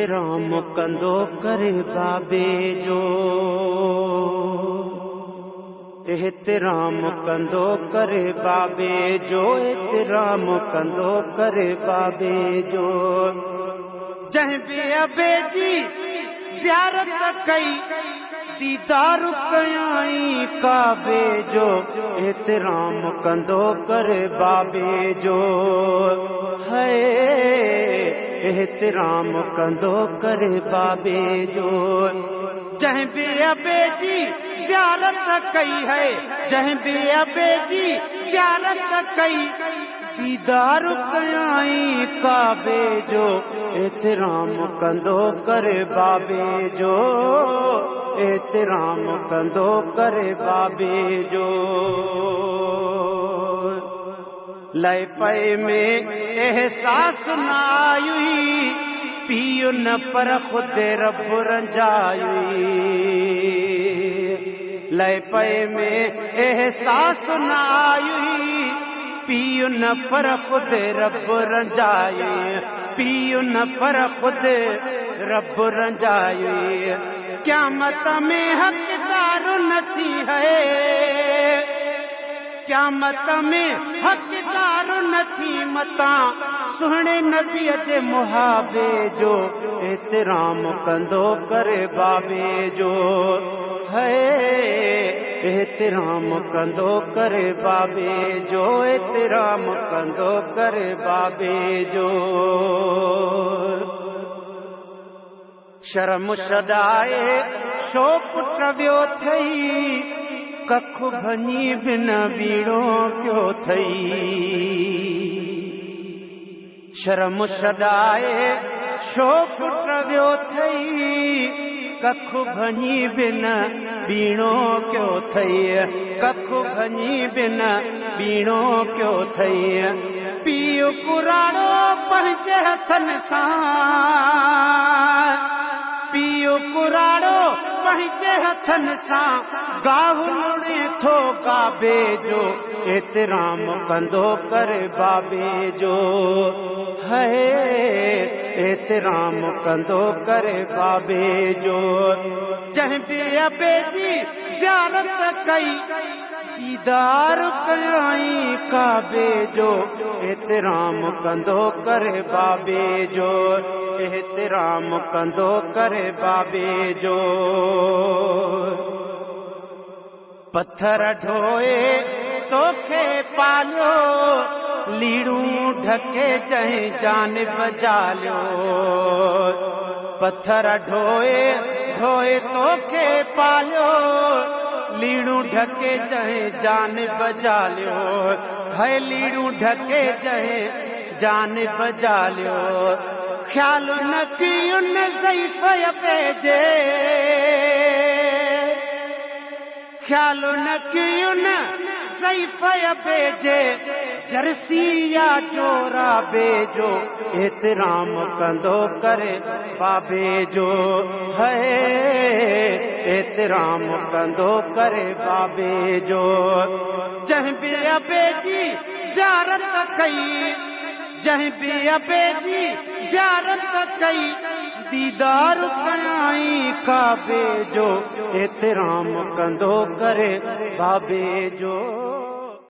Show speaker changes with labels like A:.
A: एतिराम कंदो करे बाबे जो, एतिराम कंदो करे बाबे जो, एतिराम कंदो करे बाबे जो। जंहिं बि अबे जी ज़ियारत कई दीदार कयाई काबे जो, एतिराम कंदो करे बाबे जो। है एतिराम कंदो करे बाबे जो। जंहिं बि अबे जी ज़ियारत कई है, जंहिं बि अबे जी ज़ियारत कई दीदार कयाई काबे जो, एतिराम कंदो करे बाबे जो, एतिराम कंदो करे बाबे जो। लय पए में एहसास न आयुई, पियो न पर खुद रब रंजायुई। लय पए में एहसास न आयुई, पियो न पर खुद रब रंजायुई, पियो न पर खुद रब रंजायुई। क़यामत में हक़दार न थी है, क़यामत में हक़दार न थी मता सुहिणे नबीअ जे मुहाबे जो, एतिराम कंदो करे बाबे जो। है एतिराम कंदो करे बाबे जो, एतिराम कंदो करे बाबे जो। शर्म छॾाए छो पुट वियो थई, कखु भञी बिन बीड़ो पियो थई। शर्म छॾाए छो पुट वियो थई, कखु भञी बिन बीणो पियो थई, कखु भञी बिन बीणो पियो थई। पीउ कुराड़ो पंहिंजे हथनि सां, पीउ कुराड़ो पंहिंजे हथनि सां, गाहु लुणे थो काबे जो, एतिराम कंदो करे बाबे जो। है एतिराम कंदो करे बाबे जो। जंहिं बि अबे जी ज़ियारत कई दीदार कयाई काबे जो, एतिराम कंदो करे बाबे जो, एतिराम कंदो करे बाबे जो। पत्थर ढोए तोखे पालियो, लीड़ूं ढके चई जान बजालियो। पत्थर ढोए ढोए तोखे पालियो, लीड़ूं ढके चई जान बजालियो। है लीड़ूं ढके चई जान बजालियो। ख्याल न की उन ज़ईफ़ पेजे, ख्याल न की उन ज़ईफ़ बेजे, जर्सी या जोरा बेजो, एतिराम कंदो करे बाबे जो। है एतिराम कंदो करे बाबे जो। जंहिं बि अबे जी ज़ियारत कई, जंहिं बि अबे जी ज़ियारत कई दीदार कयाई काबे जो, एतिराम कंदो करे बाबे जो।